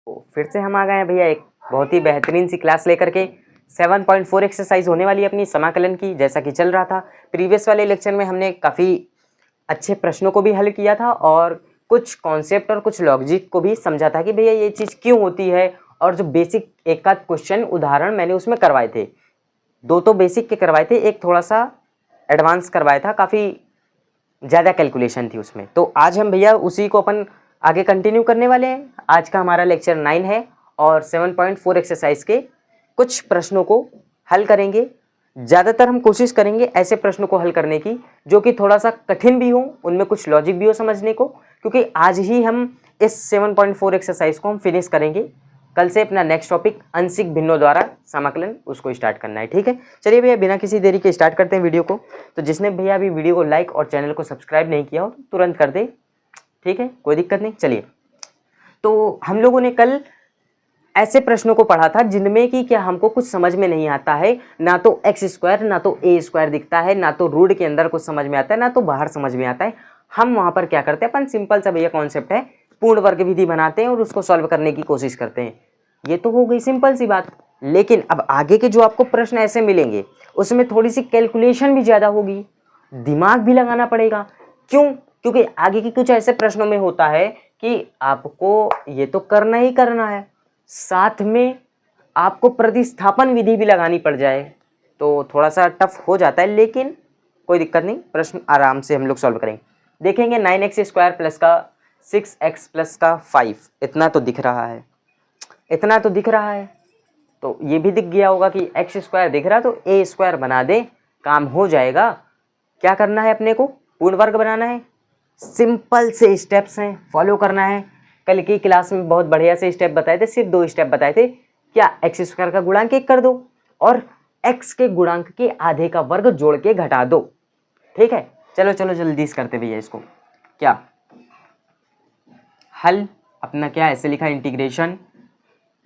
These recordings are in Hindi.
तो फिर से हम आ गए हैं भैया एक बहुत ही बेहतरीन सी क्लास लेकर के 7.4 एक्सरसाइज होने वाली है अपनी समाकलन की। जैसा कि चल रहा था प्रीवियस वाले लेक्चर में हमने काफ़ी अच्छे प्रश्नों को भी हल किया था और कुछ कॉन्सेप्ट और कुछ लॉजिक को भी समझा था कि भैया ये चीज़ क्यों होती है। और जो बेसिक एक आध क्वेश्चन उदाहरण मैंने उसमें करवाए थे, दो तो बेसिक के करवाए थे, एक थोड़ा सा एडवांस करवाया था, काफ़ी ज़्यादा कैलकुलेशन थी उसमें। तो आज हम भैया उसी को अपन आगे कंटिन्यू करने वाले हैं। आज का हमारा लेक्चर 9 है और 7.4 एक्सरसाइज के कुछ प्रश्नों को हल करेंगे। ज़्यादातर हम कोशिश करेंगे ऐसे प्रश्नों को हल करने की जो कि थोड़ा सा कठिन भी हो, उनमें कुछ लॉजिक भी हो समझने को, क्योंकि आज ही हम इस 7.4 एक्सरसाइज को हम फिनिश करेंगे। कल से अपना नेक्स्ट टॉपिक आंशिक भिन्नों द्वारा समाकलन उसको स्टार्ट करना है। ठीक है, चलिए भैया बिना किसी देरी के स्टार्ट करते हैं वीडियो को। तो जिसने भैया अभी वीडियो को लाइक और चैनल को सब्सक्राइब नहीं किया हो तो तुरंत कर दे, ठीक है, कोई दिक्कत नहीं। चलिए, तो हम लोगों ने कल ऐसे प्रश्नों को पढ़ा था जिनमें कि क्या हमको कुछ समझ में नहीं आता है, ना तो एक्स स्क्वायर ना तो ए स्क्वायर दिखता है, ना तो रूट के अंदर कुछ समझ में आता है, ना तो बाहर समझ में आता है। हम वहां पर क्या करते हैं, अपन सिंपल सा भैया कॉन्सेप्ट है, पूर्ण वर्ग विधि बनाते हैं और उसको सॉल्व करने की कोशिश करते हैं। ये तो हो गई सिंपल सी बात। लेकिन अब आगे के जो आपको प्रश्न ऐसे मिलेंगे उसमें थोड़ी सी कैलकुलेशन भी ज़्यादा होगी, दिमाग भी लगाना पड़ेगा। क्यों? क्योंकि आगे के कुछ ऐसे प्रश्नों में होता है कि आपको ये तो करना ही करना है, साथ में आपको प्रतिस्थापन विधि भी लगानी पड़ जाए, तो थोड़ा सा टफ हो जाता है। लेकिन कोई दिक्कत नहीं, प्रश्न आराम से हम लोग सॉल्व करेंगे। देखेंगे 9x स्क्वायर प्लस का 6x प्लस का 5, इतना तो दिख रहा है, इतना तो दिख रहा है। तो ये भी दिख गया होगा कि एक्स स्क्वायर दिख रहा है तो ए स्क्वायर बना दे, काम हो जाएगा। क्या करना है अपने को, पूर्ण वर्ग बनाना है। सिंपल से स्टेप्स हैं, फॉलो करना है। कल की क्लास में बहुत बढ़िया से स्टेप बताए थे, सिर्फ 2 स्टेप बताए थे। क्या, एक्स स्क्वायर का गुणांक 1 कर दो और एक्स के गुणांक के आधे का वर्ग जोड़ के घटा दो। ठीक है, चलो चलो जल्दी से करते भैया इसको। क्या हल अपना क्या ऐसे लिखा, इंटीग्रेशन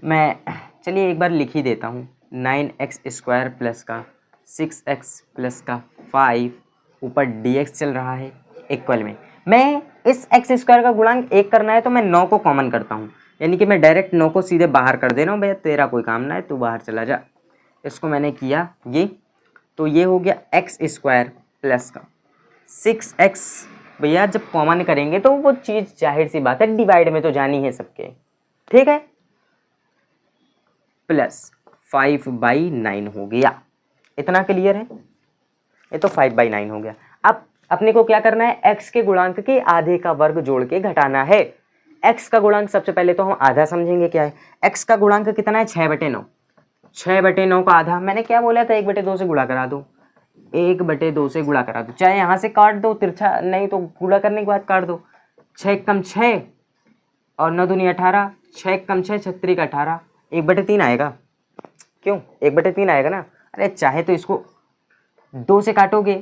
मैं चलिए एक बार लिख ही देता हूँ। 9x स्क्वायर प्लस का 6x प्लस का 5 ऊपर dx चल रहा है इक्वल में, मैं इस x स्क्वायर का गुणांक 1 करना है तो मैं 9 को कॉमन करता हूँ, यानी कि मैं डायरेक्ट 9 को सीधे बाहर कर दे रहा हूँ। भैया तेरा कोई काम ना है, तू बाहर चला जा। इसको मैंने किया ये, तो ये हो गया x स्क्वायर प्लस का 6x। भैया जब कॉमन करेंगे तो वो चीज़ जाहिर सी बात है डिवाइड में तो जानी है सबके, ठीक है, प्लस 5/9 हो गया। इतना क्लियर है, ये तो 5/9 हो गया। अब अपने को क्या करना है, x के गुणांक के आधे का वर्ग जोड़ के घटाना है। x का गुणांक सबसे पहले तो हम आधा समझेंगे क्या है। x का गुणांक कितना है, 6/9। 6/9 का आधा मैंने क्या बोला था, 1/2 से गुणा करा दो, 1/2 से गुणा करा दो, चाहे यहाँ से काट दो तिरछा, नहीं तो गुणा करने के बाद काट दो। 6 कम 6 और 9 दूनी 18, 6 कम 6 36 का 18, 1/3 आएगा। क्यों 1/3 आएगा ना। अरे चाहे तो इसको 2 से काटोगे,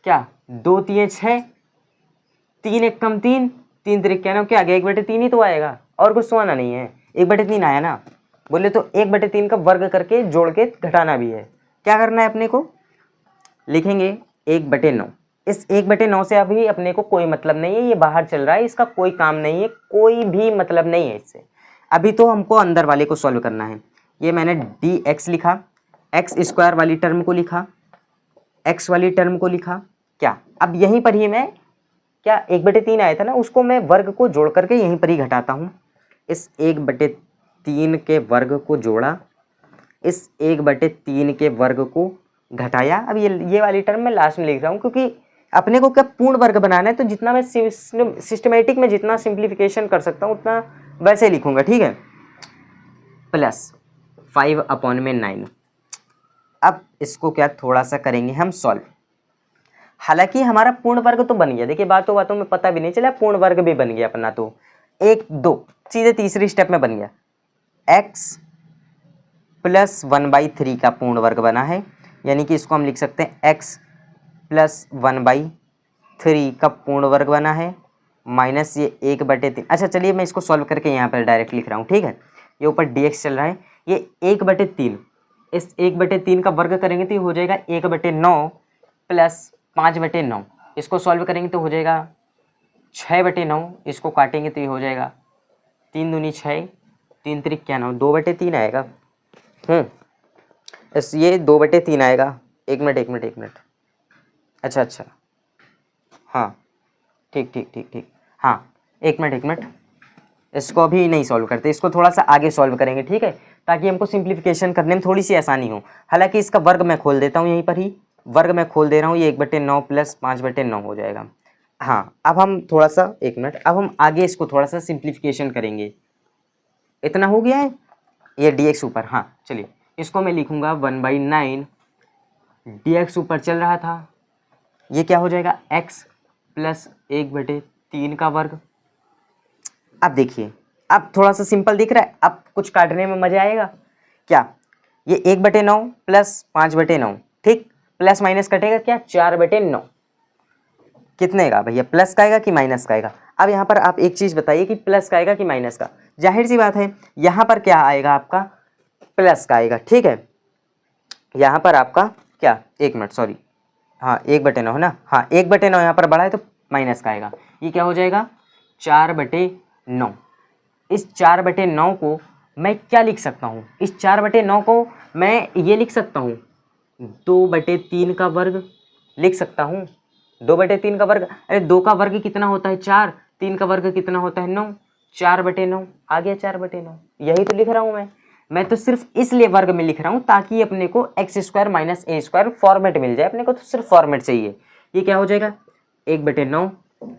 क्या 2 तिये 6, 3 1 कम 3, 3 3 क्या ना, क्या आ गया 1/3 ही तो आएगा, और कुछ तो आना नहीं है। 1/3 आया ना, बोले तो 1/3 का वर्ग करके जोड़ के घटाना भी है। क्या करना है अपने को, लिखेंगे 1/9। इस 1/9 से अभी अपने को कोई मतलब नहीं है, ये बाहर चल रहा है, इसका कोई काम नहीं है, कोई भी मतलब नहीं है इससे। अभी तो हमको अंदर वाले को सॉल्व करना है। ये मैंने dx लिखा, एक्स स्क्वायर वाली टर्म को लिखा, x वाली टर्म को लिखा। क्या अब यहीं पर ही मैं, क्या 1/3 आया था ना, उसको मैं वर्ग को जोड़ करके यहीं पर ही घटाता हूँ। इस 1/3 के वर्ग को जोड़ा, इस 1/3 के वर्ग को घटाया। अब ये वाली टर्म मैं लास्ट में लिख रहा हूँ क्योंकि अपने को क्या पूर्ण वर्ग बनाना है, तो जितना मैं सिस्टमेटिक में जितना सिंप्लीफिकेशन कर सकता हूँ उतना वैसे लिखूंगा, ठीक है। प्लस 5/9। अब इसको क्या थोड़ा सा करेंगे हम सॉल्व। हालांकि हमारा पूर्ण वर्ग तो बन गया, देखिए बातों बातों में पता भी नहीं चला पूर्ण वर्ग भी बन गया अपना, तो 1 2 सीधे तीसरी स्टेप में बन गया। x प्लस 1/3 का पूर्ण वर्ग बना है, यानी कि इसको हम लिख सकते हैं x प्लस 1/3 का पूर्ण वर्ग बना है, माइनस ये 1/3। अच्छा चलिए मैं इसको सॉल्व करके यहाँ पर डायरेक्ट लिख रहा हूँ, ठीक है। ये ऊपर dx चल रहा है, ये 1/3, इस 1/3 का वर्ग करेंगे तो ये हो जाएगा 1/9 प्लस 5/9। इसको सॉल्व करेंगे तो हो जाएगा 6/9, इसको काटेंगे तो ये हो जाएगा 3 दूनी 6, 3 त्रिक क्या 9, 2/3 आएगा। इस ये 2/3 आएगा। एक मिनट। अच्छा हाँ ठीक। हाँ एक मिनट, इसको अभी नहीं सॉल्व करते, इसको थोड़ा सा आगे सॉल्व करेंगे, ठीक है, ताकि हमको सिंप्लीफिकेशन करने में थोड़ी सी आसानी हो। हालांकि इसका वर्ग मैं खोल देता हूँ, यहीं पर ही वर्ग मैं खोल दे रहा हूँ, ये 1/9 प्लस 5/9 हो जाएगा। हाँ अब हम थोड़ा सा, एक मिनट, अब हम आगे इसको थोड़ा सा सिंप्लीफिकेशन करेंगे। इतना हो गया है, ये dx ऊपर, हाँ चलिए इसको मैं लिखूंगा 1/9, dx ऊपर चल रहा था, ये क्या हो जाएगा x प्लस 1/3 का वर्ग। अब देखिए, अब थोड़ा सा सिंपल दिख रहा है, अब कुछ काटने में मजा आएगा क्या। ये 1/9 प्लस 5/9, ठीक, प्लस माइनस कटेगा क्या, 4/9। कितने का भैया, प्लस का आएगा कि माइनस का आएगा। अब यहाँ पर आप एक चीज़ बताइए कि प्लस का आएगा कि माइनस का। जाहिर सी बात है यहाँ पर क्या आएगा आपका, प्लस का आएगा, ठीक है। यहाँ पर आपका क्या, एक मिनट सॉरी, हाँ 1/9 है ना, हाँ 1/9 यहाँ पर बड़ा है तो माइनस का आएगा। ये क्या हो जाएगा 4/9। इस 4/9 को मैं क्या लिख सकता हूँ, इस 4/9 को मैं ये लिख सकता हूँ 2/3 का वर्ग लिख सकता हूँ। 2/3 का वर्ग, अरे 2 का वर्ग कितना होता है 4, 3 का वर्ग कितना होता है 9, 4/9 आ गया 4/9, यही तो लिख रहा हूँ मैं तो सिर्फ इसलिए वर्ग में लिख रहा हूँ ताकि अपने को x² माइनस a² फॉर्मेट मिल जाए, अपने को तो सिर्फ फॉर्मेट चाहिए। ये क्या हो जाएगा 1/9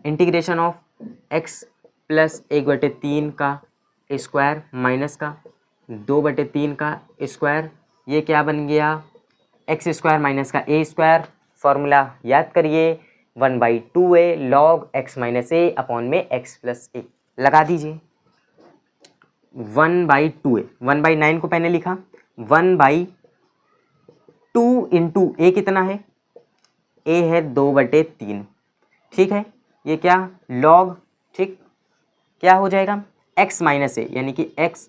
इंटीग्रेशन ऑफ x प्लस 1/3 का स्क्वायर माइनस का 2/3 का स्क्वायर, ये क्या बन गया x² माइनस का a²। फॉर्मूला याद करिए 1/2a log x minus a upon में x प्लस a, लगा दीजिए 1/2a, 1/9 को मैंने लिखा 1/2 इंटू a कितना है, a है 2/3, ठीक है, ये क्या log, ठीक, क्या हो जाएगा x माइनस a यानी कि x,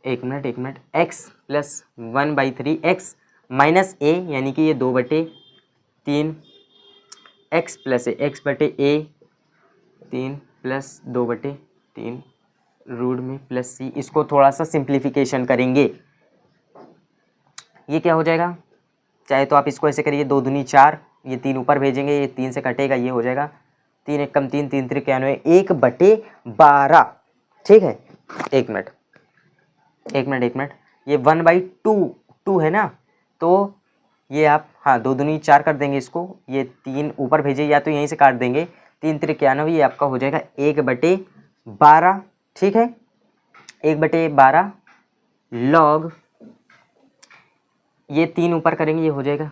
एक minute x plus 1/3 x minus a यानी कि ये 2/3 x प्लस a, x बटे a 3 प्लस 2/3 रूट में प्लस c, इसको थोड़ा सा सिंप्लीफिकेशन करेंगे। ये क्या हो जाएगा, चाहे तो आप इसको ऐसे करिए 2 दूनी 4, ये 3 ऊपर भेजेंगे, ये 3 से कटेगा, ये हो जाएगा 3 एक कम 3, 3 त्रिक 91, 1/12, ठीक है। एक मिनट, ये 1/2 है ना, तो ये आप हाँ 2 दूनी 4 कर देंगे इसको, ये 3 ऊपर भेजिए या तो यहीं से काट देंगे, 3 त्रिक 91, ये आपका हो जाएगा 1/12, ठीक है, 1/12 log, ये 3 ऊपर करेंगे, ये हो जाएगा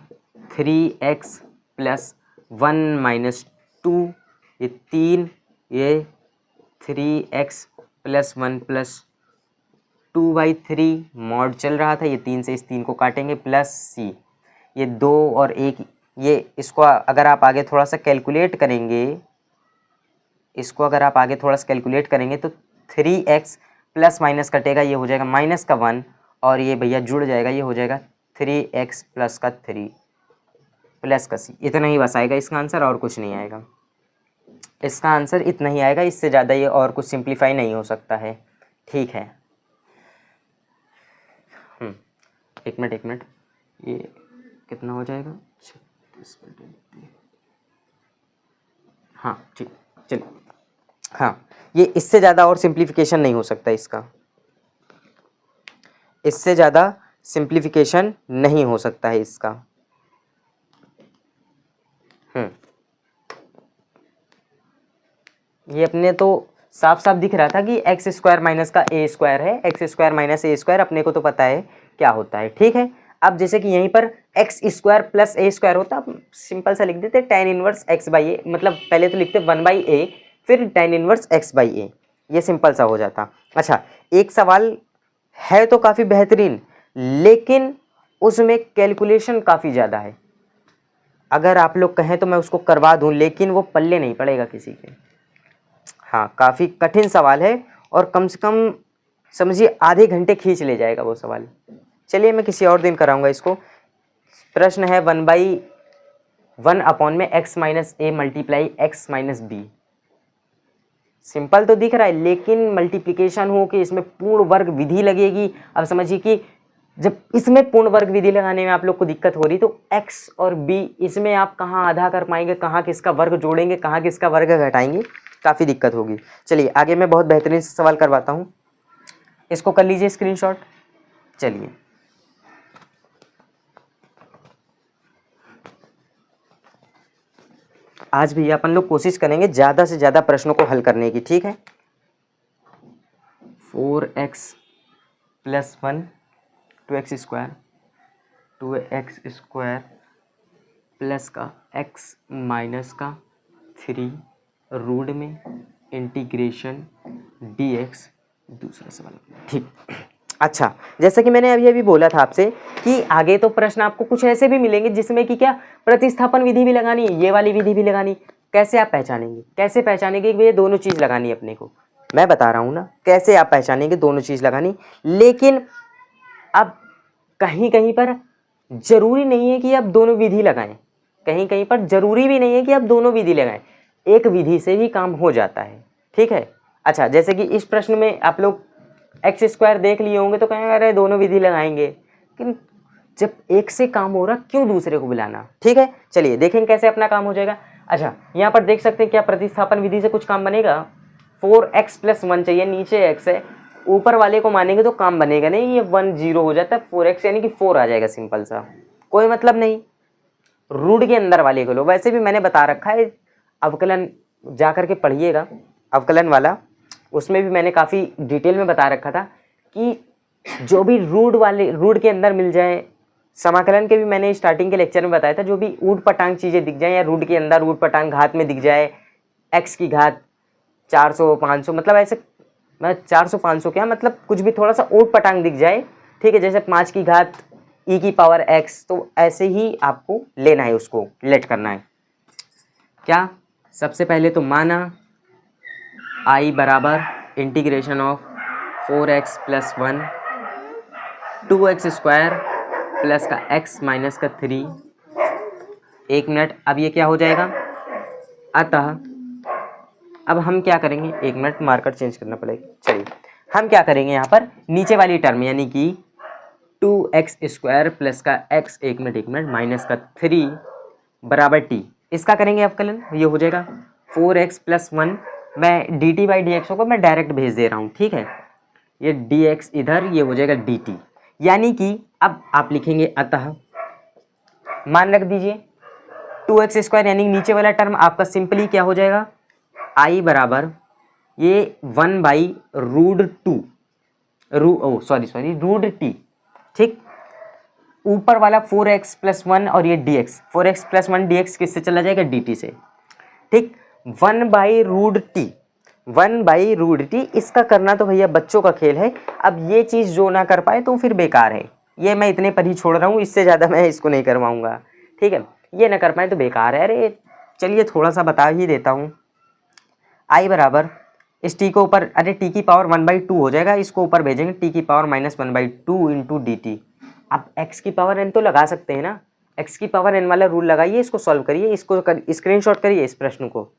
3x प्लस 1 माइनस 2, ये 3, ये 3x प्लस 1 प्लस 2/3 मॉड चल रहा था, ये 3 से इस 3 को काटेंगे प्लस c, ये 2 और 1, ये इसको अगर आप आगे थोड़ा सा कैलकुलेट करेंगे, इसको अगर आप आगे थोड़ा सा कैलकुलेट करेंगे तो 3x प्लस माइनस कटेगा, ये हो जाएगा माइनस का 1, और ये भैया जुड़ जाएगा, ये हो जाएगा 3x प्लस का 3 प्लस का c। इतना ही बस आएगा इसका आंसर, और कुछ नहीं आएगा, इसका आंसर इतना ही आएगा, इससे ज़्यादा ये और कुछ सिंप्लीफाई नहीं हो सकता है, ठीक है। एक मिनट, ये कितना हो जाएगा 36/3, हाँ ठीक, चलिए, हाँ ये इससे ज़्यादा और सिंप्लीफिकेशन नहीं हो सकता इसका, इससे ज़्यादा सिंप्लीफिकेशन नहीं हो सकता है इसका। ये अपने तो साफ साफ दिख रहा था कि x² माइनस का a² है, x² माइनस a² अपने को तो पता है क्या होता है, ठीक है। अब जैसे कि यहीं पर x² प्लस a² होता, अब सिंपल सा लिख देते tan इनवर्स x/a, मतलब पहले तो लिखते 1/a फिर tan इनवर्स x/a, ये सिंपल सा हो जाता। अच्छा एक सवाल है तो काफ़ी बेहतरीन, लेकिन उसमें कैलकुलेशन काफ़ी ज़्यादा है, अगर आप लोग कहें तो मैं उसको करवा दूं, लेकिन वो पल्ले नहीं पड़ेगा किसी के। हाँ काफ़ी कठिन सवाल है, और कम से कम समझिए आधे घंटे खींच ले जाएगा वो सवाल। चलिए मैं किसी और दिन कराऊंगा इसको। प्रश्न है 1/1 अपॉन में x minus a multiply x minus b, simple तो दिख रहा है, लेकिन मल्टीप्लिकेशन हो कि इसमें पूर्ण वर्ग विधि लगेगी। अब समझिए कि जब इसमें पूर्ण वर्ग विधि लगाने में आप लोग को दिक्कत हो रही, तो x और b इसमें आप कहाँ आधा कर पाएंगे, कहाँ किसका वर्ग जोड़ेंगे, कहाँ किसका वर्ग घटाएंगे, काफ़ी दिक्कत होगी। चलिए आगे मैं बहुत बेहतरीन से सवाल करवाता हूँ, इसको कर लीजिए स्क्रीनशॉट। चलिए आज भी अपन लोग कोशिश करेंगे ज़्यादा से ज़्यादा प्रश्नों को हल करने की, ठीक है। 4x + 1 2x square, 2x square plus का x माइनस का 3 रूट में इंटीग्रेशन dx, दूसरा सवाल, ठीक। अच्छा, जैसा कि मैंने अभी बोला था आपसे कि आगे तो प्रश्न आपको कुछ ऐसे भी मिलेंगे जिसमें कि क्या प्रतिस्थापन विधि भी लगानी है, ये वाली विधि भी लगानी। कैसे आप पहचानेंगे, कैसे पहचानेंगे कि ये दोनों चीज़ लगानी है अपने को, मैं बता रहा हूँ ना कैसे आप पहचानेंगे दोनों चीज़ लगानी। लेकिन अब कहीं कहीं पर जरूरी नहीं है कि आप दोनों विधि लगाएं, कहीं कहीं पर जरूरी भी नहीं है कि आप दोनों विधि लगाएं, एक विधि से भी काम हो जाता है, ठीक है। अच्छा, जैसे कि इस प्रश्न में आप लोग एक्स स्क्वायर देख लिए होंगे तो कहेंगे अरे दोनों विधि लगाएंगे, लेकिन जब एक से काम हो रहा क्यों दूसरे को बुलाना, ठीक है। चलिए देखेंगे कैसे अपना काम हो जाएगा। अच्छा, यहाँ पर देख सकते हैं क्या प्रतिस्थापन विधि से कुछ काम बनेगा। 4x + 1 चाहिए, नीचे x है, ऊपर वाले को मानेंगे तो काम बनेगा नहीं, ये 1 0 हो जाता है, 4x यानी कि 4 आ जाएगा, सिंपल सा, कोई मतलब नहीं। रूट के अंदर वाले को लो, वैसे भी मैंने बता रखा है अवकलन जा करके पढ़िएगा, अवकलन वाला, उसमें भी मैंने काफ़ी डिटेल में बता रखा था कि जो भी रूट के अंदर मिल जाए, समाकलन के भी मैंने स्टार्टिंग के लेक्चर में बताया था, जो भी ऊट पटांग चीज़ें दिख जाए या रूट के अंदर ऊट पटांग घात में दिख जाए, x की घात 400 500, मतलब ऐसे मैं 400 500 क्या मतलब कुछ भी थोड़ा सा ऊट पटांग दिख जाए, ठीक है, जैसे 5 की घात e⁻x, तो ऐसे ही आपको लेना है, उसको लेट करना है। क्या सबसे पहले तो माना I बराबर integration of 4x + 1 2x square plus का x माइनस का 3, 1 मिनट। अब ये क्या हो जाएगा, अतः अब हम क्या करेंगे, 1 मिनट, मार्कर चेंज करना पड़ेगा। चलिए हम क्या करेंगे यहाँ पर नीचे वाली टर्म यानी कि 2x स्क्वायर प्लस का x, 1 मिनट माइनस का 3 बराबर t, इसका करेंगे अवकलन। ये हो जाएगा 4x + 1, मैं dt/dx को मैं डायरेक्ट भेज दे रहा हूँ, ठीक है, ये dx इधर, ये हो जाएगा dt, यानी कि अब आप लिखेंगे अतः, मान रख दीजिए 2x स्क्वायर यानी नीचे वाला टर्म आपका सिंपली क्या हो जाएगा, I बराबर ये 1/√2 रूट t, ठीक, ऊपर वाला 4x + 1 और ये dx, 4x + 1 dx किससे चला जाएगा, dt से, ठीक, 1/√t, इसका करना तो भैया बच्चों का खेल है। अब ये चीज़ जो ना कर पाए तो फिर बेकार है, ये मैं इतने पर ही छोड़ रहा हूँ, इससे ज़्यादा मैं इसको नहीं करवाऊँगा, ठीक है, ये ना कर पाए तो बेकार है। अरे चलिए थोड़ा सा बता ही देता हूँ। I बराबर इस t को ऊपर, अरे t की पावर 1/2 हो जाएगा, इसको ऊपर भेजेंगे, t की पावर -1/2 इंटू dt। आप x की पावर n तो लगा सकते हैं ना, x की पावर n वाला रूल लगाइए, इसको सॉल्व करिए, इसको स्क्रीनशॉट करिए इस प्रश्न को।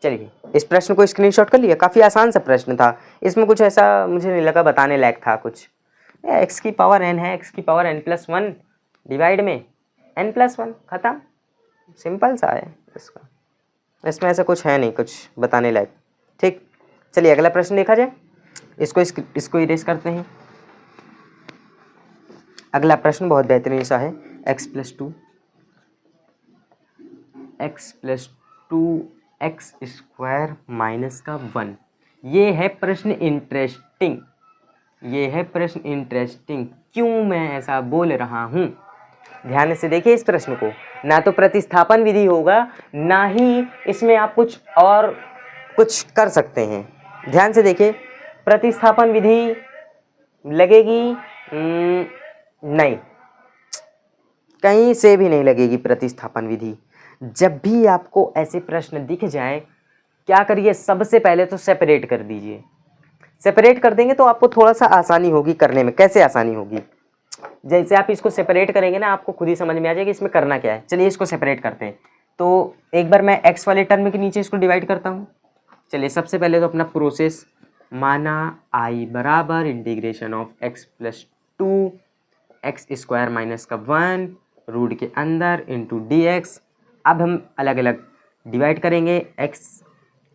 चलिए इस प्रश्न को स्क्रीनशॉट कर लिया, काफ़ी आसान सा प्रश्न था, इसमें कुछ ऐसा मुझे नहीं लगा बताने लायक था कुछ। x की पावर n है, x की पावर n+1 डिवाइड में n+1, ख़त्म, सिंपल सा है इसका, इसमें ऐसा कुछ है नहीं कुछ बताने लायक, ठीक। चलिए अगला प्रश्न देखा जाए, इसको इरेज करते हैं। अगला प्रश्न बहुत बेहतरीन सा है, x + 2x स्क्वायर माइनस का 1। ये है प्रश्न इंटरेस्टिंग, ये है प्रश्न इंटरेस्टिंग, क्यों मैं ऐसा बोल रहा हूँ, ध्यान से देखिए इस प्रश्न को। ना तो प्रतिस्थापन विधि होगा, ना ही इसमें आप कुछ और कुछ कर सकते हैं। ध्यान से देखिए, प्रतिस्थापन विधि लगेगी नहीं, कहीं से भी नहीं लगेगी प्रतिस्थापन विधि। जब भी आपको ऐसे प्रश्न दिख जाए, क्या करिए, सबसे पहले तो सेपरेट कर दीजिए। सेपरेट कर देंगे तो आपको थोड़ा सा आसानी होगी करने में। कैसे आसानी होगी, जैसे आप इसको सेपरेट करेंगे ना, आपको खुद ही समझ में आ जाएगा इसमें करना क्या है। चलिए इसको सेपरेट करते हैं, तो एक बार मैं x वाले टर्म के नीचे इसको डिवाइड करता हूँ। चलिए सबसे पहले तो अपना प्रोसेस, माना i बराबर integration of x plus 2 x square minus का 1 रूट के अंदर इंटू डी एक्स। अब हम अलग अलग डिवाइड करेंगे, x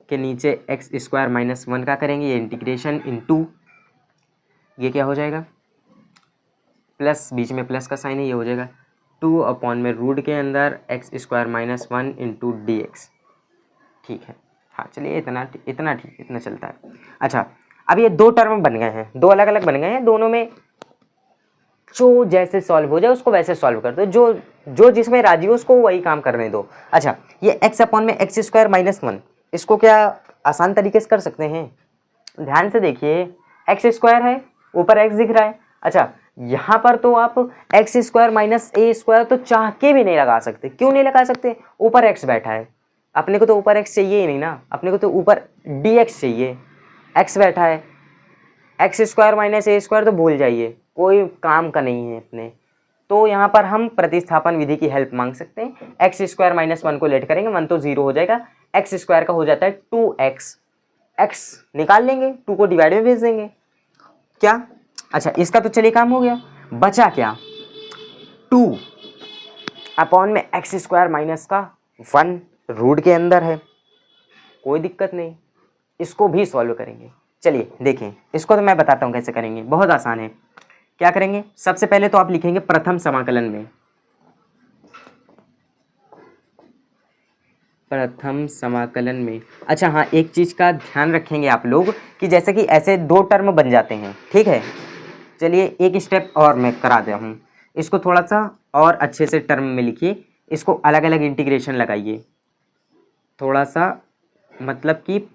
के नीचे एक्स स्क्वायर माइनस 1 का करेंगे ये इंटीग्रेशन इंटू, ये क्या हो जाएगा, प्लस, बीच में प्लस का साइन है, ये हो जाएगा 2 अपॉन में रूट के अंदर x square minus 1 into D x. ठीक है, हाँ चलिए इतना ठीक, इतना चलता है। अच्छा, अब ये दो टर्म बन गए हैं, दो अलग अलग बन गए हैं, दोनों में जो जैसे सॉल्व हो जाए उसको वैसे सॉल्व कर दो, जो जिसमें राजी हो उसको वही काम करने दो। अच्छा, ये x अपॉन में एक्स स्क्वायर माइनस 1, इसको क्या आसान तरीके से कर सकते हैं? ध्यान से देखिए, एक्स स्क्वायर है, ऊपर x दिख रहा है। अच्छा, यहाँ पर तो आप एक्स स्क्वायर माइनस ए स्क्वायर तो चाह के भी नहीं लगा सकते। क्यों नहीं लगा सकते? ऊपर x बैठा है, अपने को तो ऊपर x चाहिए ही नहीं ना, अपने को तो ऊपर dx चाहिए, x बैठा है, एक्स स्क्वायर माइनस ए स्क्वायर तो भूल जाइए, कोई काम का नहीं है अपने। तो यहाँ पर हम प्रतिस्थापन विधि की हेल्प मांग सकते हैं। एक्स स्क्वायर माइनस 1 को लेट करेंगे, 1 तो 0 हो जाएगा, एक्स स्क्वायर का हो जाता है 2x, x निकाल लेंगे, 2 को डिवाइड में भेज देंगे। क्या? अच्छा, इसका तो चलिए काम हो गया, बचा क्या, 2 अपॉन में एक्स स्क्वायर माइनस का 1 रूट के अंदर है, कोई दिक्कत नहीं, इसको भी सॉल्व करेंगे। चलिए देखें, इसको तो मैं बताता हूँ कैसे करेंगे, बहुत आसान है। क्या करेंगे, सबसे पहले तो आप लिखेंगे प्रथम समाकलन में, प्रथम समाकलन में। अच्छा हाँ, एक चीज़ का ध्यान रखेंगे आप लोग कि जैसे कि ऐसे दो टर्म बन जाते हैं, ठीक है। चलिए एक स्टेप और मैं करा दे हूँ, इसको थोड़ा सा और अच्छे से टर्म में लिखिए, इसको अलग अलग इंटीग्रेशन लगाइए, थोड़ा सा मतलब कि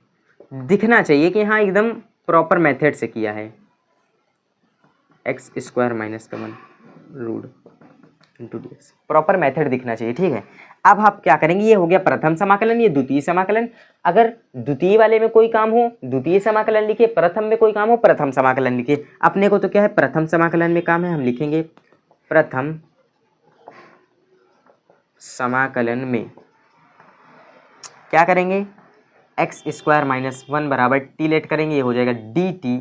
दिखना चाहिए कि हाँ एकदम प्रॉपर मेथड से किया है। एक्स स्क्वायर माइनस का 1 root into D X, proper method दिखना चाहिए, ठीक है। अब आप क्या करेंगे, ये हो गया प्रथम समाकलन, ये द्वितीय समाकलन। अगर द्वितीय वाले में कोई काम हो द्वितीय समाकलन लिखिए, प्रथम में कोई काम हो प्रथम समाकलन लिखिए। अपने को तो क्या है, प्रथम समाकलन में काम है, हम लिखेंगे प्रथम समाकलन में क्या करेंगे, एक्स स्क्वायर माइनस 1 बराबर टी लेट करेंगे, ये हो जाएगा D T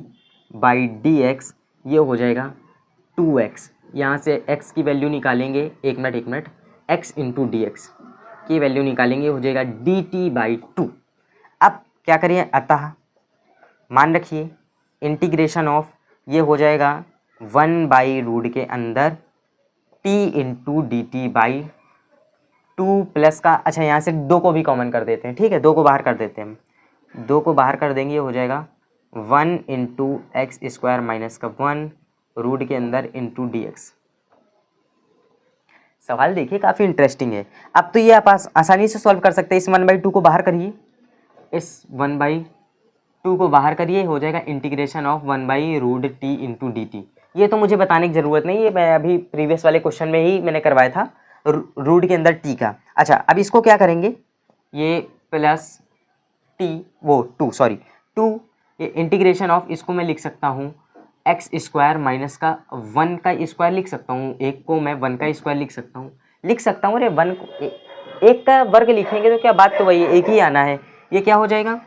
by D x, ये हो जाएगा 2x। यहाँ से x की वैल्यू निकालेंगे, एक minute, x into D x की वैल्यू निकालेंगे, हो जाएगा डी टी बाई 2। अब क्या करिए, अतः मान रखिए इंटीग्रेशन ऑफ, ये हो जाएगा 1 बाई रूट के अंदर t into D T by 2 plus का, अच्छा यहाँ से 2 को भी कॉमन कर देते हैं, ठीक है, 2 को बाहर कर देते हैं हम, 2 को बाहर कर देंगे, हो जाएगा 1 इंटू एक्स स्क्वायर माइनस का 1 रूट के अंदर इंटू डी एक्स। सवाल देखिए काफ़ी इंटरेस्टिंग है। अब तो ये आप आसानी से सॉल्व कर सकते हैं। इस 1/2 को बाहर करिए, इस 1/2 को बाहर करिए, हो जाएगा integration of 1/√t into D T. ये तो मुझे बताने की ज़रूरत नहीं, ये मैं अभी प्रीवियस वाले क्वेश्चन में ही मैंने करवाया था, रूट के अंदर t का। अच्छा, अब इसको क्या करेंगे, ये प्लस t वो 2 ये इंटीग्रेशन ऑफ, इसको मैं लिख सकता हूँ एक्स स्क्वायर माइनस का 1 का स्क्वायर लिख सकता हूँ, एक को मैं 1 का स्क्वायर लिख सकता हूँ, अरे 1 एक का वर्ग लिखेंगे तो क्या बात तो वही है, एक ही आना है। ये क्या हो जाएगा,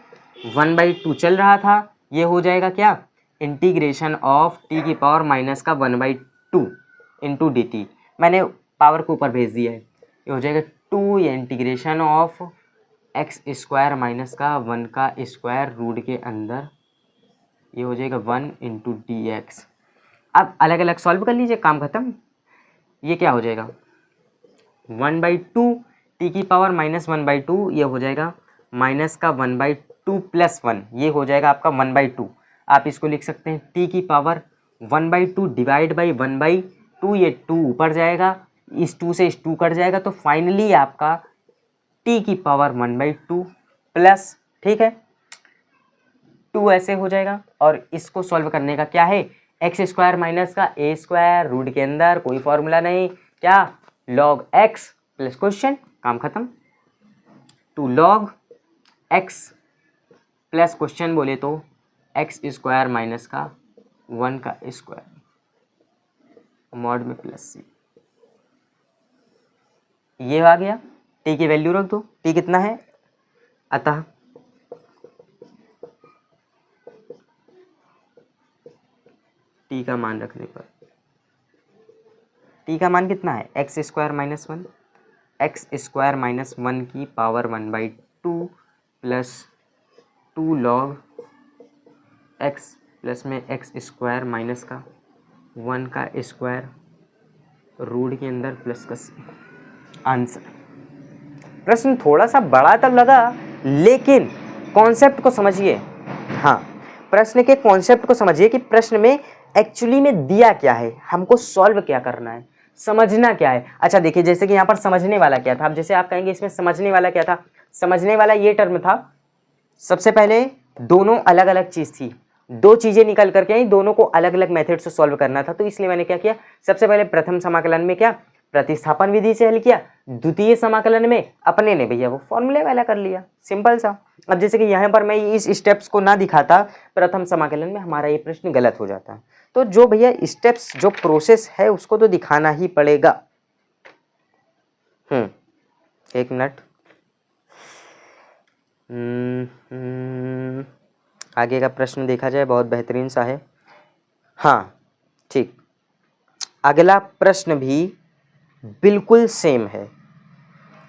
1/2 चल रहा था, ये हो जाएगा क्या, इंटीग्रेशन ऑफ t की पावर माइनस का 1/2 इंटू डी टी, मैंने पावर को ऊपर भेज दिया है, ये हो जाएगा 2, ये integration of x square minus का 1 का स्क्वायर रूट के अंदर, ये हो जाएगा 1 इंटू डी एक्स। अब अलग अलग सॉल्व कर लीजिए, काम खत्म। ये क्या हो जाएगा, 1/2 टी की पावर माइनस 1/2, ये हो जाएगा माइनस का 1/2 प्लस 1, ये हो जाएगा आपका 1/2। आप इसको लिख सकते हैं टी की पावर 1/2 डिवाइड बाई 1/2, ये 2 ऊपर जाएगा, इस 2 से इस 2 कट जाएगा, तो फाइनली आपका टी की पावर 1/2 प्लस, ठीक है, 2 ऐसे हो जाएगा। और इसको सॉल्व करने का क्या है, एक्स स्क्वायर माइनस का ए स्क्वायर रूट के अंदर, कोई फॉर्मूला नहीं, क्या, लॉग एक्स प्लस क्वेश्चन, काम खत्म। Two log x plus question बोले तो एक्स स्क्वायर माइनस का 1 का स्क्वायर मॉड में प्लस सी, ये आ गया, टी की वैल्यू रख दो, टी कितना है, अतः टी का मान रखने पर, टी का मान कितना है, x square minus one, x square minus one की power 1/2 plus 2 log x plus में एक्स स्क्वायर माइनस का 1 का स्क्वायर रूट के अंदर प्लस का आंसर। प्रश्न थोड़ा सा बड़ा तो लगा, लेकिन कॉन्सेप्ट को समझिए। हाँ, प्रश्न के कॉन्सेप्ट को समझिए कि प्रश्न में एक्चुअली में दिया क्या है, हमको सॉल्व क्या करना है, समझना क्या है। अच्छा देखिए, जैसे कि यहाँ पर समझने वाला क्या था, अब जैसे आप कहेंगे इसमें समझने वाला क्या था, समझने वाला ये टर्म था, सबसे पहले दोनों अलग अलग चीज थी, दो चीजें निकल करके आई, दोनों को अलग अलग मेथड से सॉल्व करना था। तो इसलिए मैंने क्या किया, सबसे पहले प्रथम समाकलन में क्या प्रतिस्थापन विधि से हल किया, द्वितीय समाकलन में अपने ने भैया वो फॉर्मूले वाला कर लिया, सिंपल सा। अब जैसे कि यहाँ पर मैं इस स्टेप्स को ना दिखाता प्रथम समाकलन में, हमारा ये प्रश्न गलत हो जाता। तो जो भैया स्टेप्स, जो प्रोसेस है उसको तो दिखाना ही पड़ेगा। एक मिनट, आगे का प्रश्न देखा जाए, बहुत बेहतरीन सा है। हाँ ठीक, अगला प्रश्न भी बिल्कुल सेम है।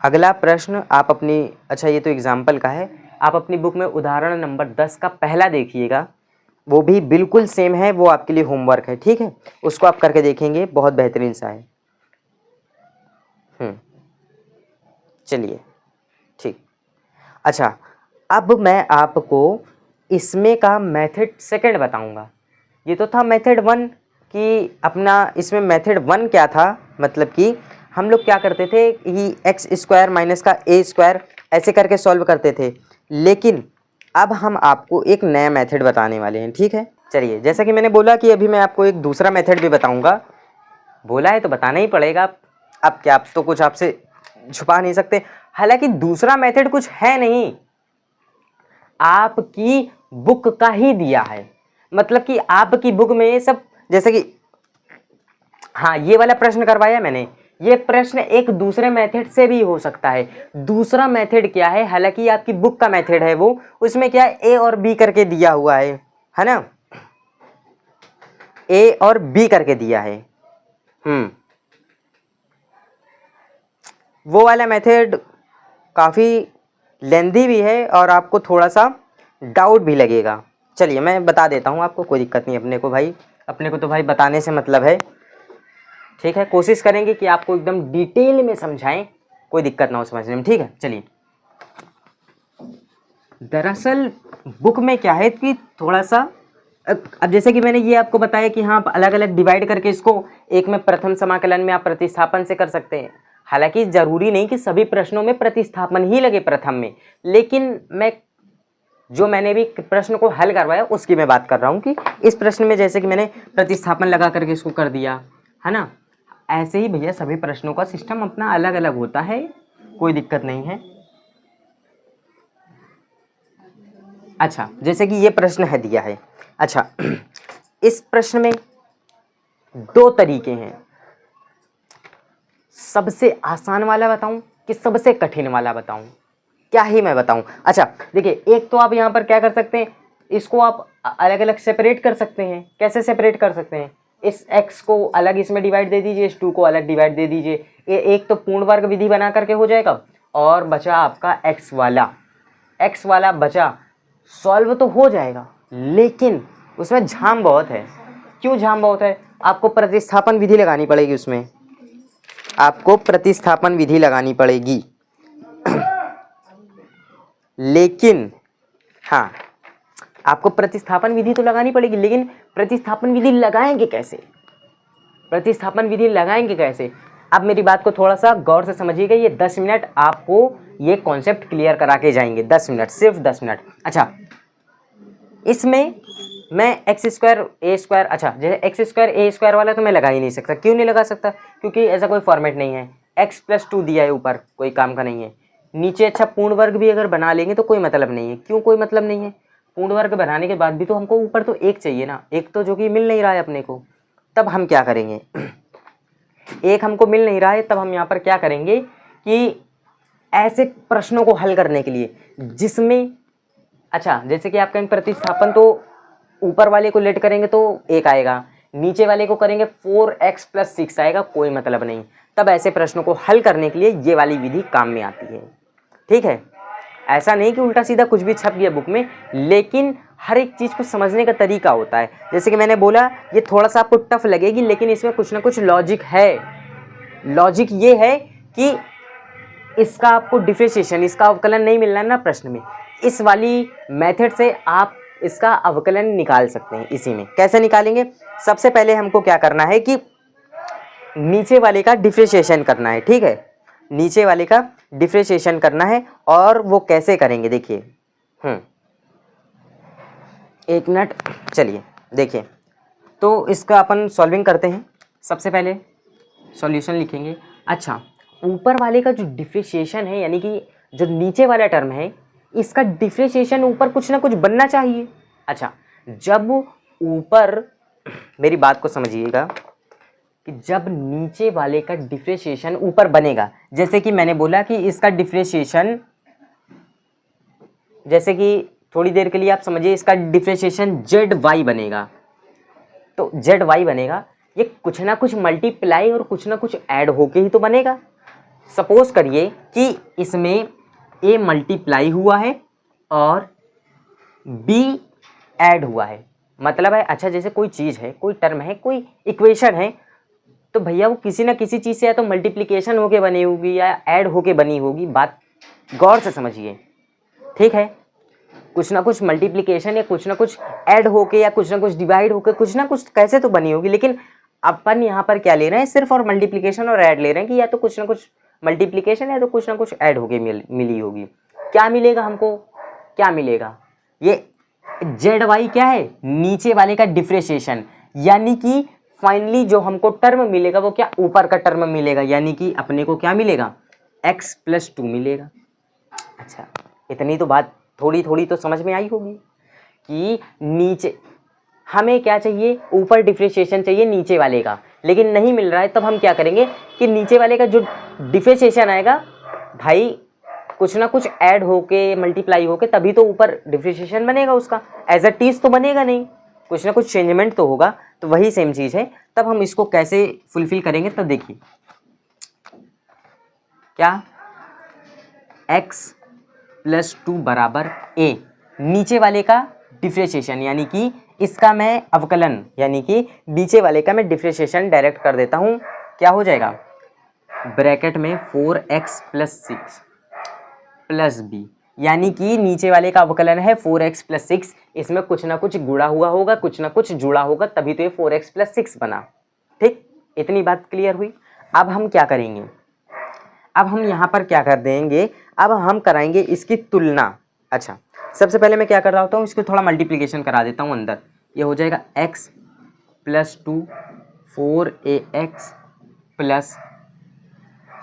अगला प्रश्न आप अपनी, अच्छा ये तो एग्जाम्पल का है, आप अपनी बुक में उदाहरण नंबर 10 का पहला देखिएगा, वो भी बिल्कुल सेम है, वो आपके लिए होमवर्क है, ठीक है, उसको आप करके देखेंगे, बहुत बेहतरीन सा है। चलिए ठीक। अच्छा, अब मैं आपको इसमें का मेथड सेकंड बताऊंगा। ये तो था मेथड 1 कि अपना, इसमें मेथड 1 क्या था, मतलब कि हम लोग क्या करते थे कि एक्स स्क्वायर माइनस का ए स्क्वायर ऐसे करके सॉल्व करते थे, लेकिन अब हम आपको एक नया मेथड बताने वाले हैं, ठीक है। चलिए, जैसा कि मैंने बोला कि अभी मैं आपको एक दूसरा मेथड भी बताऊंगा, बोला है तो बताना ही पड़ेगा। अब क्या, आप तो कुछ आपसे छुपा नहीं सकते। हालांकि दूसरा मेथड कुछ है नहीं, आपकी बुक का ही दिया है, मतलब कि आपकी बुक में सब, जैसे कि हाँ ये वाला प्रश्न करवाया मैंने, ये प्रश्न एक दूसरे मेथड से भी हो सकता है। दूसरा मेथड क्या है, हालांकि आपकी बुक का मेथड है वो, उसमें क्या ए और बी करके दिया हुआ है ना, ए और बी करके दिया है। वो वाला मेथड काफ़ी लेंदी भी है और आपको थोड़ा सा डाउट भी लगेगा। चलिए मैं बता देता हूँ आपको, कोई दिक्कत नहीं, अपने को भाई, अपने को तो भाई बताने से मतलब है, ठीक है। कोशिश करेंगे कि आपको एकदम डिटेल में समझाएं, कोई दिक्कत ना हो समझने में, ठीक है। चलिए, दरअसल बुक में क्या है कि थोड़ा सा, अब जैसे कि मैंने ये आपको बताया कि हाँ आप अलग अलग डिवाइड करके इसको, एक में प्रथम समाकलन में आप प्रतिस्थापन से कर सकते हैं। हालांकि जरूरी नहीं कि सभी प्रश्नों में प्रतिस्थापन ही लगे प्रथम में, लेकिन मैं जो मैंने भी प्रश्न को हल करवाया उसकी मैं बात कर रहा हूँ कि इस प्रश्न में जैसे कि मैंने प्रतिस्थापन लगा करके इसको कर दिया, है ना। ऐसे ही भैया सभी प्रश्नों का सिस्टम अपना अलग अलग होता है, कोई दिक्कत नहीं है। अच्छा, जैसे कि ये प्रश्न है दिया है। अच्छा, इस प्रश्न में दो तरीके हैं, सबसे आसान वाला बताऊं कि सबसे कठिन वाला बताऊं, क्या ही मैं बताऊं। अच्छा देखिए, एक तो आप यहाँ पर क्या कर सकते हैं, इसको आप अलग अलग सेपरेट कर सकते हैं। कैसे सेपरेट कर सकते हैं, इस x को अलग इसमें डिवाइड दे दीजिए, इस 2 को अलग डिवाइड दे दीजिए, ये एक तो पूर्ण वर्ग विधि बना करके हो जाएगा, और बचा आपका x वाला बचा, सॉल्व तो हो जाएगा, लेकिन उसमें झाम बहुत है। क्यों झाम बहुत है, आपको प्रतिस्थापन विधि लगानी पड़ेगी, उसमें आपको प्रतिस्थापन विधि लगानी पड़ेगी। लेकिन हाँ, आपको प्रतिस्थापन विधि तो लगानी पड़ेगी, लेकिन प्रतिस्थापन विधि लगाएंगे कैसे, प्रतिस्थापन विधि लगाएंगे कैसे। अब मेरी बात को थोड़ा सा गौर से समझिएगा, ये 10 मिनट आपको ये कॉन्सेप्ट क्लियर करा के जाएंगे, 10 मिनट, सिर्फ 10 मिनट। अच्छा, इसमें मैं एक्स स्क्वायर ए स्क्वायर, अच्छा जैसे एक्स स्क्वायर ए स्क्वायर वाला तो मैं लगा ही नहीं सकता। क्यों नहीं लगा सकता, क्योंकि ऐसा कोई फॉर्मेट नहीं है। x + 2 दिया है ऊपर, कोई काम का नहीं है। नीचे अच्छा पूर्ण वर्ग भी अगर बना लेंगे तो कोई मतलब नहीं है। क्यों कोई मतलब नहीं है, पूर्ण वर्ग बनाने के बाद भी तो हमको ऊपर तो एक चाहिए ना, एक तो जो कि मिल नहीं रहा है अपने को। तब हम क्या करेंगे, एक हमको मिल नहीं रहा है, तब हम यहाँ पर क्या करेंगे कि ऐसे प्रश्नों को हल करने के लिए जिसमें, अच्छा जैसे कि आप कहेंगे प्रतिस्थापन तो ऊपर वाले को लेट करेंगे तो 1 आएगा, नीचे वाले को करेंगे 4x + 6 आएगा, कोई मतलब नहीं। तब ऐसे प्रश्नों को हल करने के लिए ये वाली विधि काम में आती है। ठीक है, ऐसा नहीं कि उल्टा सीधा कुछ भी छप गया बुक में, लेकिन हर एक चीज़ को समझने का तरीका होता है। जैसे कि मैंने बोला ये थोड़ा सा आपको टफ लगेगी, लेकिन इसमें कुछ ना कुछ लॉजिक है। लॉजिक ये है कि इसका आपको डिफरेंशिएशन, इसका अवकलन नहीं मिलना है ना प्रश्न में, इस वाली मेथड से आप इसका अवकलन निकाल सकते हैं। इसी में कैसे निकालेंगे, सबसे पहले हमको क्या करना है कि नीचे वाले का डिफरेंशिएशन करना है। ठीक है, नीचे वाले का डिफरेंशिएशन करना है, और वो कैसे करेंगे देखिए। एक मिनट, चलिए देखिए। तो इसका अपन सॉल्विंग करते हैं। सबसे पहले सॉल्यूशन लिखेंगे। अच्छा, ऊपर वाले का जो डिफरेंशिएशन है, यानी कि जो नीचे वाला टर्म है, इसका डिफरेंशिएशन ऊपर कुछ ना कुछ बनना चाहिए। अच्छा, जब ऊपर, मेरी बात को समझिएगा कि जब नीचे वाले का डिफरेंशिएशन ऊपर बनेगा, जैसे कि मैंने बोला कि इसका डिफरेंशिएशन, जैसे कि थोड़ी देर के लिए आप समझिए, इसका डिफरेंशिएशन ZY बनेगा। तो ZY बनेगा, ये कुछ ना कुछ मल्टीप्लाई और कुछ ना कुछ ऐड होके ही तो बनेगा। सपोज करिए कि इसमें A मल्टीप्लाई हुआ है और B ऐड हुआ है, मतलब है, अच्छा जैसे कोई चीज़ है, कोई टर्म है, कोई इक्वेशन है, तो भैया वो किसी ना किसी चीज़ से या तो मल्टीप्लिकेशन होके बनी होगी या ऐड होके बनी होगी। बात गौर से समझिए। ठीक है, कुछ ना कुछ मल्टीप्लिकेशन या कुछ ना कुछ ऐड होके या कुछ ना कुछ डिवाइड होके कुछ ना कुछ कैसे तो बनी होगी, लेकिन अपन यहाँ पर क्या ले रहे हैं, सिर्फ और मल्टीप्लिकेशन और ऐड ले रहे हैं कि या तो कुछ ना कुछ मल्टीप्लिकेशन या तो कुछ ना कुछ ऐड होके मिली होगी। क्या मिलेगा हमको, क्या मिलेगा, ये ZY क्या है, नीचे वाले का डिफरेंशिएशन, यानी कि फाइनली जो हमको टर्म मिलेगा वो क्या, ऊपर का टर्म मिलेगा, यानी कि अपने को क्या मिलेगा, x + 2 मिलेगा। अच्छा, इतनी तो बात थोड़ी थोड़ी तो समझ में आई होगी कि नीचे हमें क्या चाहिए, ऊपर डिफरेंशिएशन चाहिए नीचे वाले का, लेकिन नहीं मिल रहा है। तब हम क्या करेंगे कि नीचे वाले का जो डिफरेंशिएशन आएगा भाई, कुछ ना कुछ ऐड होके मल्टीप्लाई होके तभी तो ऊपर डिफरेंशिएशन बनेगा उसका, एज अ टीज तो बनेगा नहीं, कुछ ना कुछ चेंजमेंट तो होगा। तो वही सेम चीज़ है। तब हम इसको कैसे फुलफिल करेंगे, तब देखिए क्या, x + 2 = a, नीचे वाले का डिफरेंशिएशन, यानी कि इसका मैं अवकलन, यानी कि नीचे वाले का मैं डिफरेंशिएशन डायरेक्ट कर देता हूँ। क्या हो जाएगा, ब्रैकेट में 4x + 6 + b, यानी कि नीचे वाले का अवकलन है 4x + 6, इसमें कुछ ना कुछ गुणा हुआ होगा, कुछ ना कुछ जुड़ा होगा, तभी तो ये 4x + 6 बना। ठीक, इतनी बात क्लियर हुई। अब हम क्या करेंगे, अब हम यहाँ पर क्या कर देंगे, अब हम कराएंगे इसकी तुलना। अच्छा, सबसे पहले मैं क्या कर रहा होता हूँ, इसको थोड़ा मल्टीप्लिकेशन करा देता हूँ अंदर। ये हो जाएगा x + 2 4ax +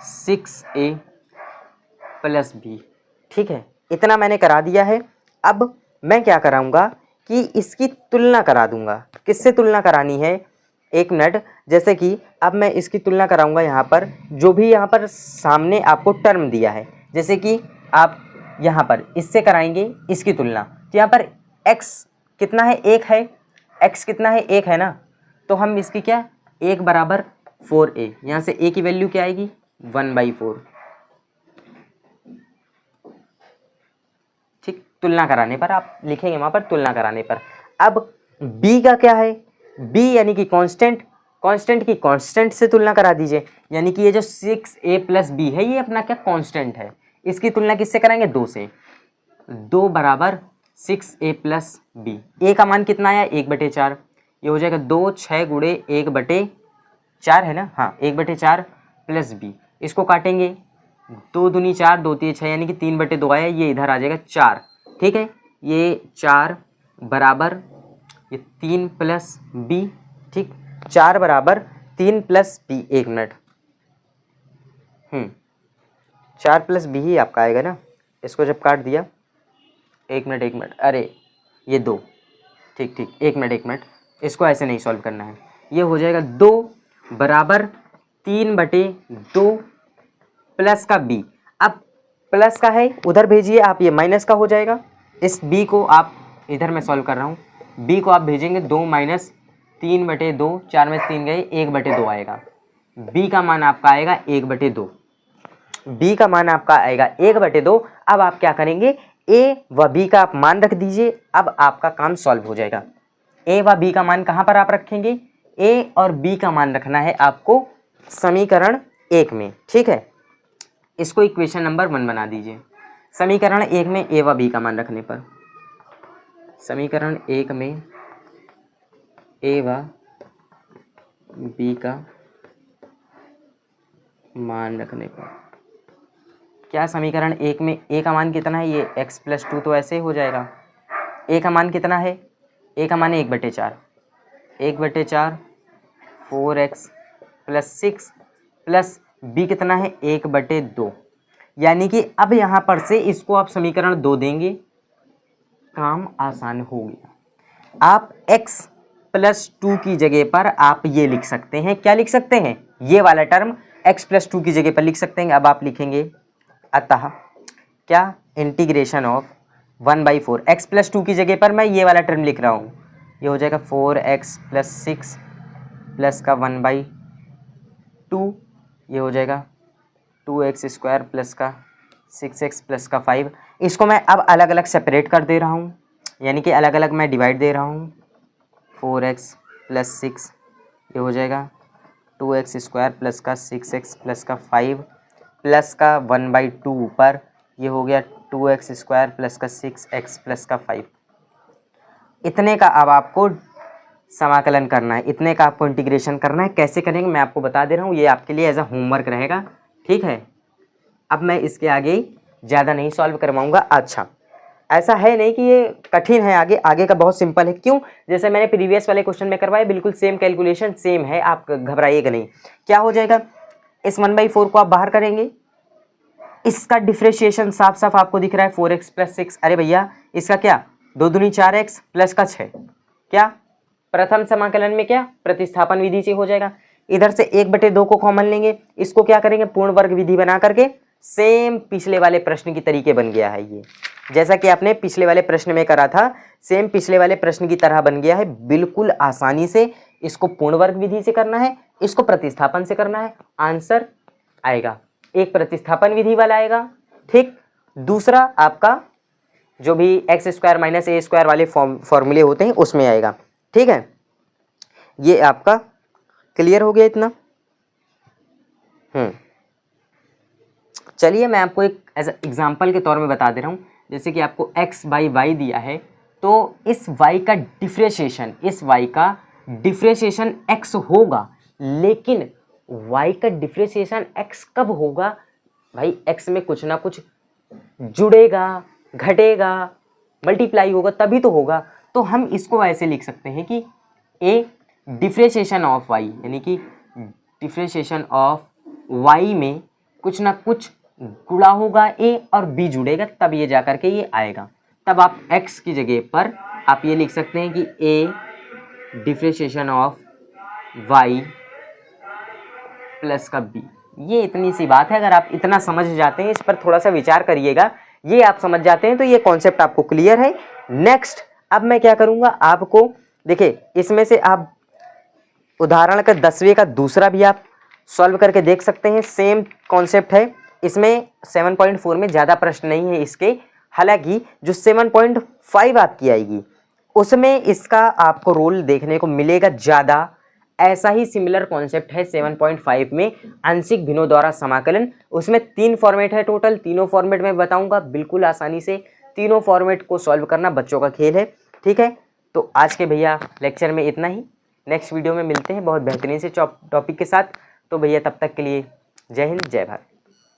6a + b। ठीक है, इतना मैंने करा दिया है। अब मैं क्या कराऊंगा कि इसकी तुलना करा दूंगा। किससे तुलना करानी है, एक मिनट, जैसे कि अब मैं इसकी तुलना कराऊंगा यहाँ पर, जो भी यहाँ पर सामने आपको टर्म दिया है, जैसे कि आप यहाँ पर इससे कराएंगे इसकी तुलना, तो यहाँ पर x कितना है, 1 है, x कितना है, 1 है ना, तो हम इसकी क्या, 1 = 4a, यहाँ से a की वैल्यू क्या आएगी, 1/4। ठीक, तुलना कराने पर आप लिखेंगे वहाँ पर तुलना कराने पर। अब b का क्या है, b यानी कि कांस्टेंट, कांस्टेंट की कांस्टेंट से तुलना करा दीजिए, यानी कि ये जो 6a + b है ये अपना क्या कांस्टेंट है, इसकी तुलना किससे कराएंगे, 2 से। 2 = 6a + b, a का मान कितना आया, 1/4, ये हो जाएगा 2 6 × 1/4 है ना, हाँ 1/4 + b, इसको काटेंगे, 2 दूनी 4, 2 3 6, यानी कि 3/2 आया, ये इधर आ जाएगा 4। ठीक है, ये 4 बराबर ये 3 + b, ठीक, 4 = 3 + b, 1 मिनट, 4 + b ही आपका आएगा ना, इसको जब काट दिया, 1 मिनट 1 मिनट, अरे ये 2, ठीक ठीक, 1 मिनट 1 मिनट, इसको ऐसे नहीं सॉल्व करना है, ये हो जाएगा 2 = 3/2 प्लस का b। अब प्लस का है उधर भेजिए आप, ये माइनस का हो जाएगा। इस b को आप इधर मैं सॉल्व कर रहा हूँ, b को आप भेजेंगे 2 माइनस 3/2, 4 में 3 गए 1/2 आएगा। b का मान आपका आएगा 1/2, b का मान आपका आएगा 1/2। अब आप क्या करेंगे, a व b का आप मान रख दीजिए। अब आपका काम सॉल्व हो जाएगा। a व b का मान कहाँ पर आप रखेंगे, a और b का मान रखना है आपको समीकरण 1 में, ठीक है। इसको इक्वेशन नंबर 1 बना दीजिए। समीकरण 1 में a व b का मान रखने पर, समीकरण 1 में a व b का मान रखने पर क्या समीकरण 1 में a का मान कितना है, ये x+2 तो ऐसे ही हो जाएगा। a का मान कितना है, a का मान है 1/4, 1/4 4x + 6 प्लस b कितना है 1/2। यानी कि अब यहाँ पर से इसको आप समीकरण 2 देंगे, काम आसान हो गया। आप x+2 की जगह पर आप ये लिख सकते हैं, क्या लिख सकते हैं, ये वाला टर्म x+2 की जगह पर लिख सकते हैं। अब आप लिखेंगे अतः क्या इंटीग्रेशन ऑफ 1/4, x+2 की जगह पर मैं ये वाला टर्म लिख रहा हूँ, ये हो जाएगा 4x + 6 प्लस का 1/2, ये हो जाएगा 2x² प्लस का 6x प्लस का 5। इसको मैं अब अलग अलग सेपरेट कर दे रहा हूँ, यानी कि अलग अलग मैं डिवाइड दे रहा हूँ। 4x + 6 ये हो जाएगा 2x² प्लस का 6x प्लस का 5 प्लस का 1/2 ऊपर, ये हो गया 2x² प्लस का 6x प्लस का 5। इतने का अब आपको समाकलन करना है, इतने का आपको इंटीग्रेशन करना है। कैसे करेंगे मैं आपको बता दे रहा हूँ, ये आपके लिए एज अ होमवर्क रहेगा, ठीक है। अब मैं इसके आगे ज़्यादा नहीं सॉल्व करवाऊँगा। अच्छा, ऐसा है नहीं कि ये कठिन है, आगे का बहुत सिंपल है। क्यों, जैसे मैंने प्रीवियस वाले क्वेश्चन में करवाया, बिल्कुल सेम कैलकुलेशन सेम है, आप घबराइएगा नहीं। क्या हो जाएगा, इस 1/4 को आप बाहर करेंगे, इसका डिफ्रेंशिएशन साफ साफ आपको दिख रहा है 4x + 6। अरे भैया इसका क्या 2 दूनी 4x प्लस का 6, क्या प्रथम समाकलन में क्या प्रतिस्थापन विधि से हो जाएगा। इधर से 1/2 को कॉमन लेंगे, इसको क्या करेंगे पूर्ण वर्ग विधि बना करके, सेम पिछले वाले प्रश्न की तरीके बन गया है। ये जैसा कि आपने पिछले वाले प्रश्न में करा था, सेम पिछले वाले प्रश्न की तरह बन गया है। बिल्कुल आसानी से इसको पूर्ण वर्ग विधि से करना है, इसको प्रतिस्थापन से करना है, आंसर आएगा। एक प्रतिस्थापन विधि वाला आएगा, ठीक, दूसरा आपका जो भी x² - a² वाले फॉर्मूले होते हैं उसमें आएगा, ठीक है। ये आपका क्लियर हो गया इतना। चलिए मैं आपको एक एज एग्जाम्पल के तौर में बता दे रहा हूँ। जैसे कि आपको x/y दिया है, तो इस y का डिफ्रेंशिएशन, इस y का डिफ्रेंशिएशन x होगा, लेकिन y का डिफ्रेंशिएशन x कब होगा भाई, x में कुछ ना कुछ जुड़ेगा, घटेगा, मल्टीप्लाई होगा तभी तो होगा। तो हम इसको ऐसे लिख सकते हैं कि a डिफ्रेंशिएशन ऑफ y, यानी कि डिफ्रेंशिएशन ऑफ y में कुछ ना कुछ गुणा होगा a और b जुड़ेगा, तब ये जा करके ये आएगा। तब आप x की जगह पर आप ये लिख सकते हैं कि a differentiation of y plus का b। ये इतनी सी बात है, अगर आप इतना समझ जाते हैं, इस पर थोड़ा सा विचार करिएगा, ये आप समझ जाते हैं तो ये कॉन्सेप्ट आपको क्लियर है। नेक्स्ट अब मैं क्या करूँगा, आपको देखिए इसमें से आप उदाहरण का 10वें का दूसरा भी आप सॉल्व करके देख सकते हैं, सेम कॉन्सेप्ट है। इसमें 7.4 में ज़्यादा प्रश्न नहीं है इसके, हालांकि जो 7.5 आपकी आएगी उसमें इसका आपको रोल देखने को मिलेगा ज़्यादा। ऐसा ही सिमिलर कॉन्सेप्ट है 7.5 में आंशिक भिन्नों द्वारा समाकलन। उसमें 3 फॉर्मेट है टोटल, तीनों फॉर्मेट में बताऊंगा, बिल्कुल आसानी से तीनों फॉर्मेट को सॉल्व करना बच्चों का खेल है, ठीक है। तो आज के भैया लेक्चर में इतना ही, नेक्स्ट वीडियो में मिलते हैं बहुत बेहतरीन से टॉपिक के साथ। तो भैया तब तक के लिए जय हिंद, जय भारत।